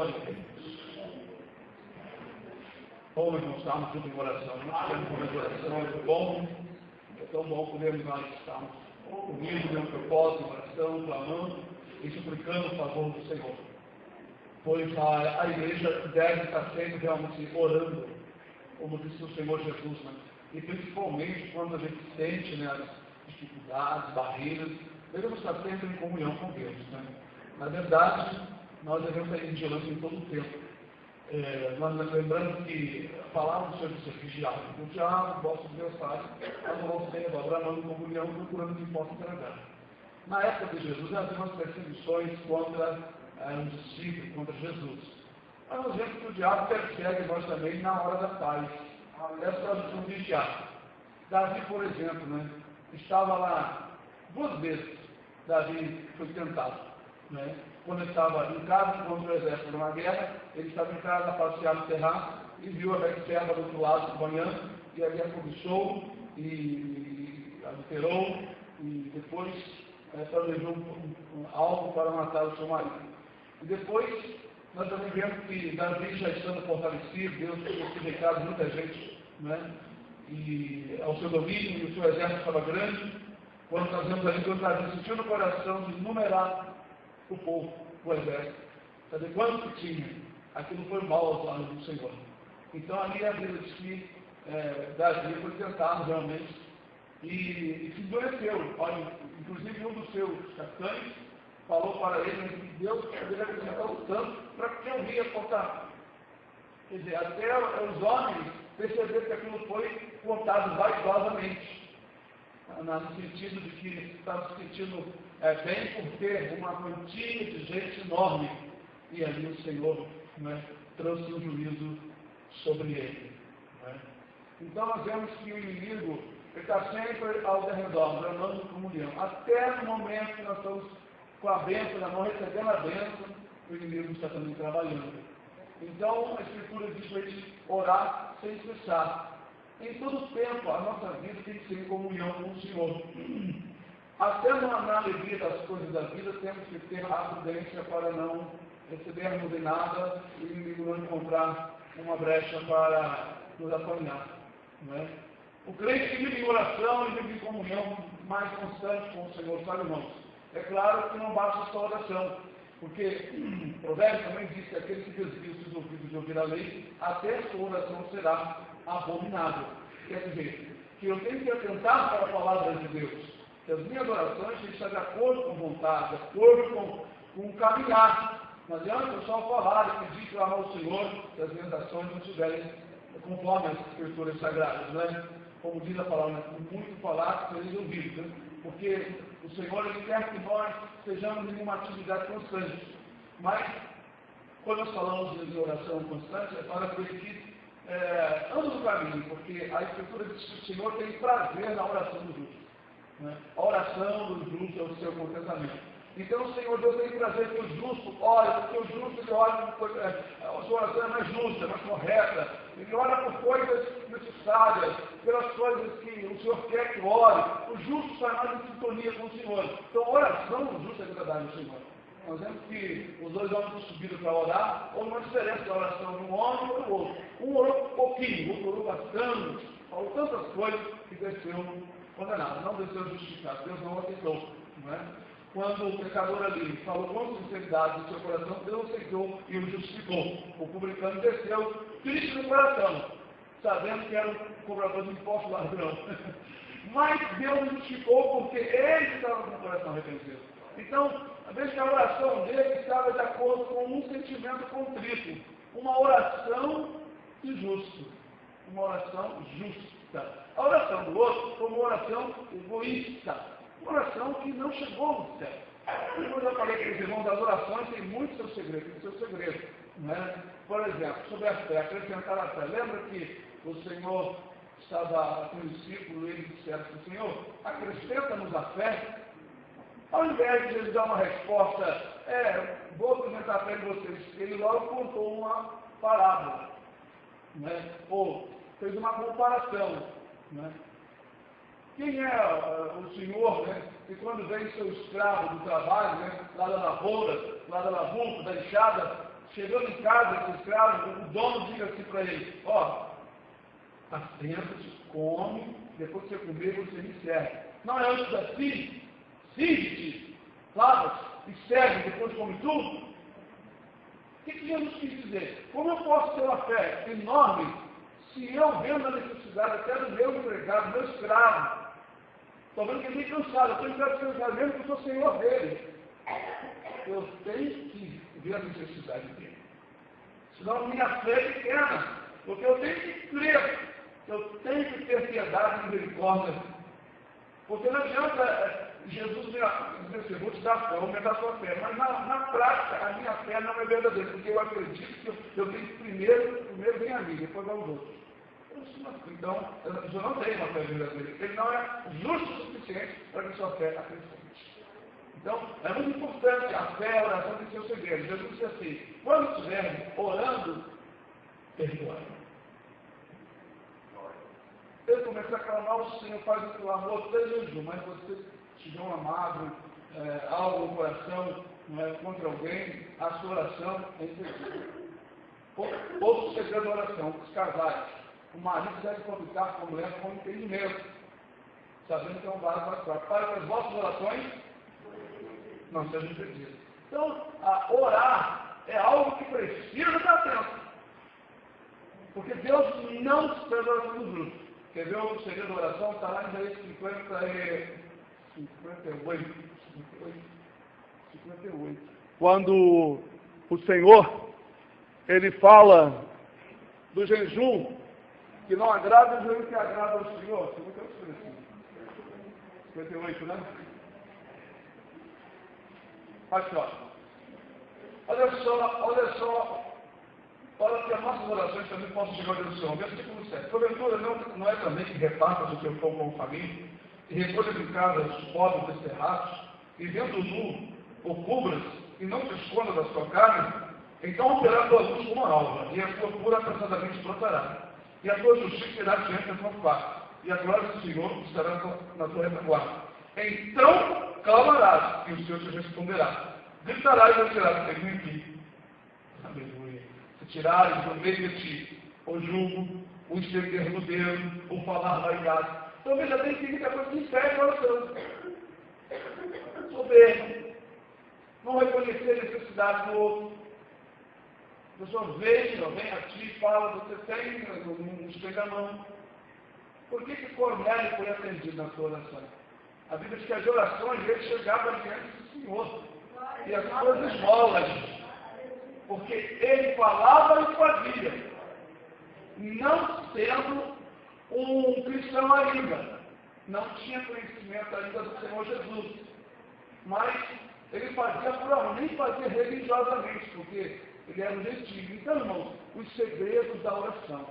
Glória a Deus. Bom, irmãos, estamos juntos em oração. Nós temos uma oração, é tão bom podermos nós estarmos unidos no propósito de oração, clamando e suplicando o favor do Senhor. Pois a igreja deve estar sempre realmente orando, como disse o Senhor Jesus, né? E principalmente quando a gente sente, né, as dificuldades, barreiras, devemos estar sempre em comunhão com Deus. Né? Na verdade, nós devemos estar vigilando em todo o tempo. Nós lembrando que a palavra do Senhor diz vigiar. O diabo, vosso Deus faz, nós não vamos ter bramando comunhão, procurando que possa entregar. Na época de Jesus, havia umas perseguições contra um discípulo, contra Jesus. Mas nós vemos que o diabo persegue nós também na hora da paz. Essa é a tradução vigiar. Davi, por exemplo, né, estava lá 2 vezes. Davi foi tentado. Né? Quando ele estava em casa contra o exército numa guerra, ele estava em casa a passear no terraço e viu a Betseba do outro lado acompanhando, e ali a cobiçou e adulterou, e depois planejou algo para matar o seu marido. E depois, nós também vemos que Davi já estando fortalecido, Deus tinha sujeitado muita gente, né? E ao seu domínio, e o seu exército estava grande. Quando nós vemos ali, Deus sentiu no coração de numerar o povo, o exército. Sabe quanto que tinha? Aquilo foi mal aos olhos do Senhor. Então ali a Bíblia diz que Davi foi tentado realmente e se endureceu. Olha, inclusive um dos seus capitães falou para ele que Deus poderia acrescentar o tanto para que eu ia contar. Quer dizer, até os homens perceberam que aquilo foi contado vaidosamente. No sentido de que estava se sentindo bem por ter uma quantia de gente enorme. E ali o Senhor, né, trouxe um juízo sobre ele. Né? Então nós vemos que o inimigo está sempre ao redor, bramando comunhão. Até no momento que nós estamos com a bênção na mão, recebendo a bênção, o inimigo está também trabalhando. Então a Escritura diz para a gente orar sem cessar. Em todo tempo, a nossa vida tem que ser em comunhão com o Senhor. Até na alegria das coisas da vida, temos que ter a prudência para não recebermos de nada e o inimigo não encontrar uma brecha para nos apanhar. Né? O crente vive em oração e vive em comunhão mais constante com o Senhor, sabe, irmãos? É claro que não basta só oração, porque Provérbios também diz que aquele que desvia os ouvidos de ouvir a lei, até a sua oração será abominável. Quer dizer, que eu tenho que atentar para a palavra de Deus, que as minhas orações têm que estar de acordo com vontade, de acordo com o caminhar. Não adianta eu só falar e pedir clamar ao Senhor se as minhas ações não estiverem conforme as Escrituras Sagradas. Né? Como diz a palavra, muito falar, sereis ouvidos. Né? Porque o Senhor ele quer que nós estejamos em uma atividade constante. Mas, quando nós falamos de oração constante, é para aqueles que andam no caminho, porque a Escritura diz que o Senhor tem prazer na oração do justo. Né? A oração do justo é o seu contentamento. Então o Senhor Deus tem prazer que o justo ore, porque o justo ele ora, a sua oração é mais justa, mais correta. Ele ora por coisas necessárias, pelas coisas que o Senhor quer que ore. O justo está mais em sintonia com o Senhor. Então a oração do justo é agradável ao Senhor. Nós vemos que os 2 homens subiram para orar, houve uma diferença da oração de um homem para o outro. Um orou um pouquinho, o outro orou bastante, falou tantas coisas que desceu condenado. Não desceu justificado, Deus não aceitou. Não é? Quando o pecador ali falou com sinceridade do seu coração, Deus aceitou e o justificou. O publicano desceu triste no coração, sabendo que era um cobrador de impostos ladrão. Mas Deus justificou porque ele estava com o coração arrependido. Então, às vezes a oração dele estava de acordo com um sentimento contrito. Uma oração de justo. Uma oração justa. A oração do outro foi uma oração egoísta. Uma oração que não chegou no céu. Como eu já falei para os irmãos, as orações têm muito seu segredo, tem seu segredo. Né? Por exemplo, sobre a fé, acrescentar a fé. Lembra que o Senhor estava com o discípulo e ele disseram assim, Senhor, acrescenta-nos a fé. Ao invés de ele dar uma resposta, vou apresentar a fé de vocês, ele logo contou uma parábola. Né? Ou fez uma comparação. Né? Quem é o senhor, né, que quando vem seu escravo do trabalho, né, lá da lavoura, lá da lavoura, da enxada, Chegando em casa, esse escravo, o dono diz assim para ele, ó, assenta-se, come, depois que você comer, você me serve. Não é antes assim? Siga-te, lava-te e serve, depois come tudo? O que Jesus quis dizer? Como eu posso ter uma fé enorme se eu vendo a necessidade até do meu empregado, do meu escravo? Estou vendo que ele é cansado, eu tenho que descansar mesmo que eu sou senhor dele. Eu tenho que ver a necessidade dele. Senão minha fé é pequena, porque eu tenho que crer, eu tenho que ter piedade e misericórdia. Porque não adianta Jesus dizer assim, vou te dar fé, vou aumentar a sua fé. Mas na prática, a minha fé não é verdadeira, porque eu acredito que eu tenho que primeiro vem a mim, depois vai aos outros. Então, eu não tenho uma fé verdadeira. Ele não é justo o suficiente para que sua fé acrescente. Então, é muito importante a fé, a oração tem seu segredo. Jesus disse assim, quando estiverem orando, perdoai. Eu comecei a clamar o Senhor, faz o clamor, até jejum, mas você tiver um amado, algo no coração contra alguém, a sua oração é impedida. Outro segredo da oração, os casais. O marido deve convidar com a mulher com entendimento, sabendo que é um vaso mais fraco, para que as vossas orações não sejam impedidas. Então, orar é algo que precisa dar tempo. Porque Deus não espera a oração dos justos. Quer ver o segredo da oração? Está lá em Isaías 58. Quando o Senhor, ele fala do jejum, que não agrada o jejum que agrada ao Senhor. 58, né? Aqui, ó. Olha só. Para que as nossas orações também possam chegar ao Deus do Senhor. Versículo 7. Porventura não é também que repartas o teu pão com o faminto, e recolhas em casa os pobres desterrados, e vendo nu, ou cubras, e não te escondas da sua carne? Então romperá a tua luz como a alva, e a tua cura apressadamente brotará, e a tua justiça irá diante da tua face, e a glória do Senhor estará na tua retaguarda. Então clamarás, e o Senhor te responderá. Gritarás e não serás pego em ti. Aleluia. Tirares do meio de ti o jugo, o estender no dedo, o falar vaidade. Então veja bem que muita coisa que impede a oração. Soberbo, não reconhecer a necessidade do outro. A pessoa vem a ti e fala, você tem, não estende a mão. Por que Cornélio foi atendido na sua oração? A Bíblia diz que as orações ele chegava diante do Senhor. E as suas esmolas. Porque ele falava e fazia, não sendo um cristão ainda, não tinha conhecimento ainda do Senhor Jesus, mas ele fazia por amor, nem fazia religiosamente, porque ele era um gentil. Então, irmãos, os segredos da oração.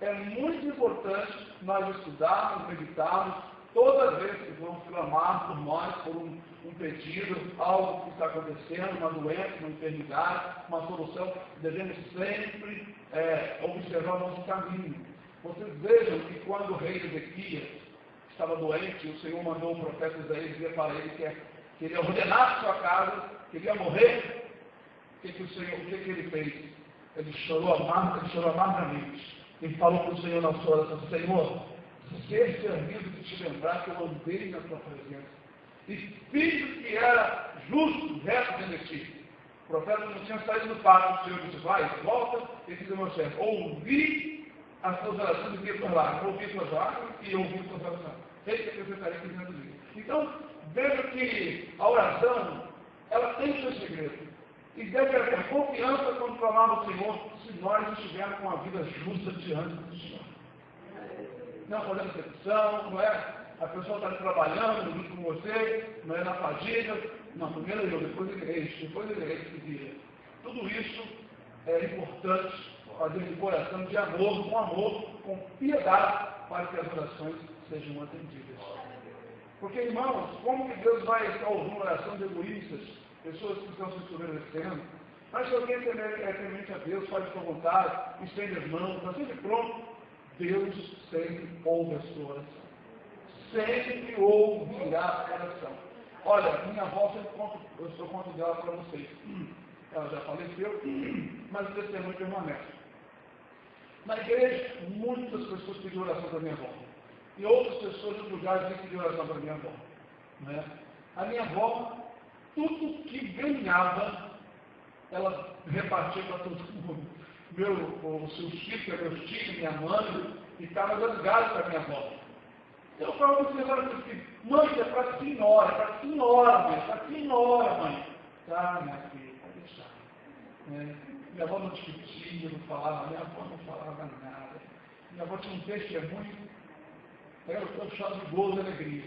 É muito importante nós estudarmos, meditarmos, todas as vezes que vamos clamar por nós, por um pedido, algo que está acontecendo, uma doença, uma enfermidade, uma solução, devemos sempre observar o nosso caminho. Vocês vejam que quando o rei Ezequias estava doente, o Senhor mandou o profeta Isaías dizer para ele que ele ordenasse sua casa, que ele ia morrer. O que ele fez? Ele chorou amargamente e falou para o Senhor na sua oração: Senhor, ser servido de te lembrar que eu andei na tua presença e fiz o que era justo, reto diante de ti. O profeta não tinha saído do pátio, o Senhor disse: vai, volta e diz ao meu servo: ouvi as tuas orações e vi as tuas lágrimas, ouvi as tuas lágrimas e ouvi as tuas orações. Eis que acrescentarei dizendo isso. Então, veja que a oração, ela tem o seu segredo. E deve haver confiança quando clamar no Senhor, se nós estivermos com a vida justa diante do Senhor. Não fazendo exceção, não é? A pessoa está trabalhando junto com você, não é na fadiga, não, primeiro eu, depois a igreja que vira. Tudo isso é importante fazer de coração, de amor, com piedade, para que as orações sejam atendidas. Porque, irmãos, como que Deus vai estar ouvindo oração de egoístas, pessoas que estão se estabelecendo? Mas se alguém é temente a Deus, faz a sua vontade, estende as mãos, está sempre pronto, Deus sempre ouve a sua oração. Sempre ouvirá a oração. Olha, minha avó, eu conto dela para vocês. ela já faleceu, mas o testemunho permanece. Na igreja, muitas pessoas pediram oração para minha avó. E outras pessoas em lugares pediram oração para minha avó. Né? A minha avó, tudo que ganhava, ela repartia para todo mundo. Os seus filhos, meus tios, minha mãe, e estava dando gás para minha avó. Eu falo para vocês agora assim, mãe, é para a senhora, mãe, para a senhora, mãe. Tá, minha filha, pode deixar. Minha avó não discutia, não falava, minha avó não falava nada. Minha avó tinha um testemunho, eu chamo de gozo e alegria.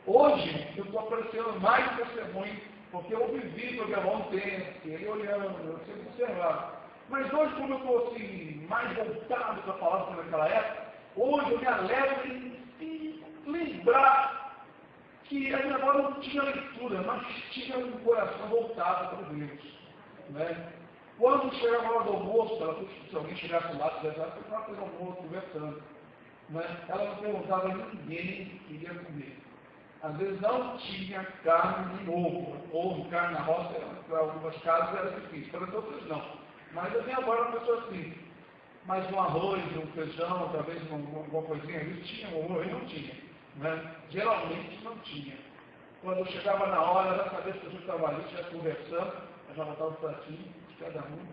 Hoje, eu estou aparecendo mais testemunho, porque eu vivi para minha avó um tempo, ele olhando, eu sempre observava. Mas hoje, como eu estou assim, mais voltado para falar sobre aquela época, hoje eu me alegro em lembrar que a minha avó não tinha leitura, mas tinha um coração voltado para Deus. Né? Quando chegava a hora do almoço, se alguém chegasse lá, ela foi para fazer almoço, conversando. Né? Ela não perguntava a ninguém que queria comer. Às vezes não tinha carne nem ovo. Ovo, carne na roça, para algumas casas era difícil, para outras não. Mas a minha avó era uma pessoa assim. Mas um arroz, um feijão, talvez alguma coisinha, eles tinham, ou eu não tinha. Né? Geralmente não tinha. Quando chegava na hora, ela sabia que a gente estava ali, já conversando, já botava o pratinho de cada um.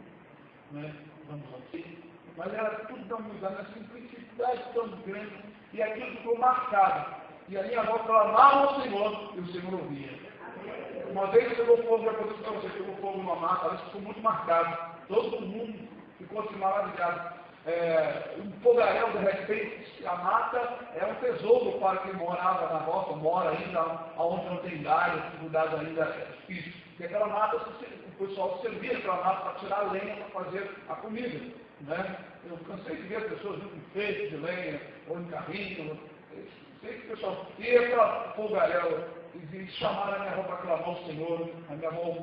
Né? Vamos aqui. Mas era tudo tão mudado, na simplicidade tão grande, e aquilo ficou marcado. E a minha avó clamava ao Senhor, e o Senhor ouvia. Uma vez chegou o fogo, já aconteceu para você, chegou o fogo numa mata, ela ficou muito marcado. Todo mundo ficou assim maravilhado. Um fogaréu, de repente, a mata é um tesouro para quem morava na roça, mora ainda, onde não tem galho, dificuldade ainda é difícil. Porque aquela mata, o pessoal servia aquela mata para tirar a lenha para fazer a comida. Né? Eu cansei de ver as pessoas indo em feito de lenha, ou em carrinho, sei que o pessoal ia para o fogaréu e chamaram a minha avó para clamar ao Senhor, a minha avó,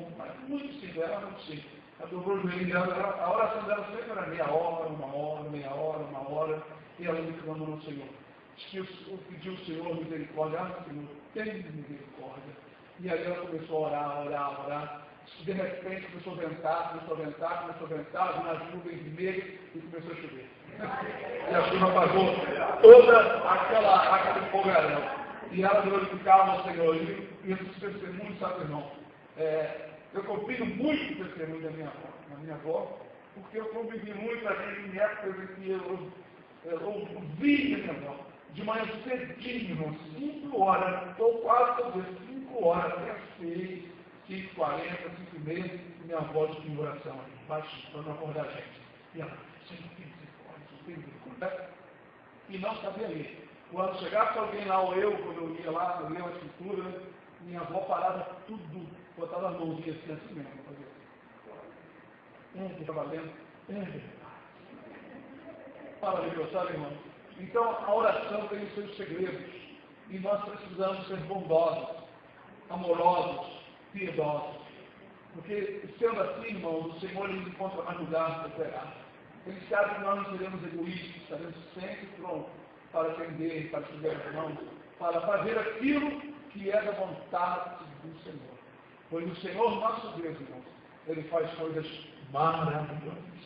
muito sincera, muito simples. A dobrou o joelho dela, a oração dela sempre era meia hora, uma hora, e ela me clamou no Senhor. Pediu ao Senhor misericórdia, Senhor, tem misericórdia. E aí ela começou a orar. De repente começou a ventar, nas nuvens vermelhas e começou a chover. E a chuva apagou toda aquele fogaréu. E ela glorificava o Senhor. E esses testemunhos, sabe, irmão? Eu confio muito no testemunho da minha avó, porque eu convivi muito ali em épocas em que eu vi minha avó. De manhã cedinho, 5 horas, ou quase todo dia, 5 horas, até 6, 5h40, 5h30, minha avó de oração ali, baixinho, para não acordar a gente. E ela, Senhor, tem misericórdia. E não sabia ler. Quando chegasse alguém lá, ou eu, quando eu ia lá, eu lia a escritura, minha avó parava tudo, botava a mãozinha assim mesmo, fazia. Estava lendo. Fala de Deus, sabe, irmão? Então, a oração tem os seus segredos. E nós precisamos ser bondosos, amorosos, piedosos. Porque, sendo assim, irmão, o Senhor ele encontra mais lugar para operar. Ele sabe que nós não seremos egoístas, estaremos sempre prontos para atender, para estudar as mãos, para fazer aquilo que é da vontade do Senhor. Pois o Senhor, nosso Deus, irmãos, ele faz coisas maravilhosas.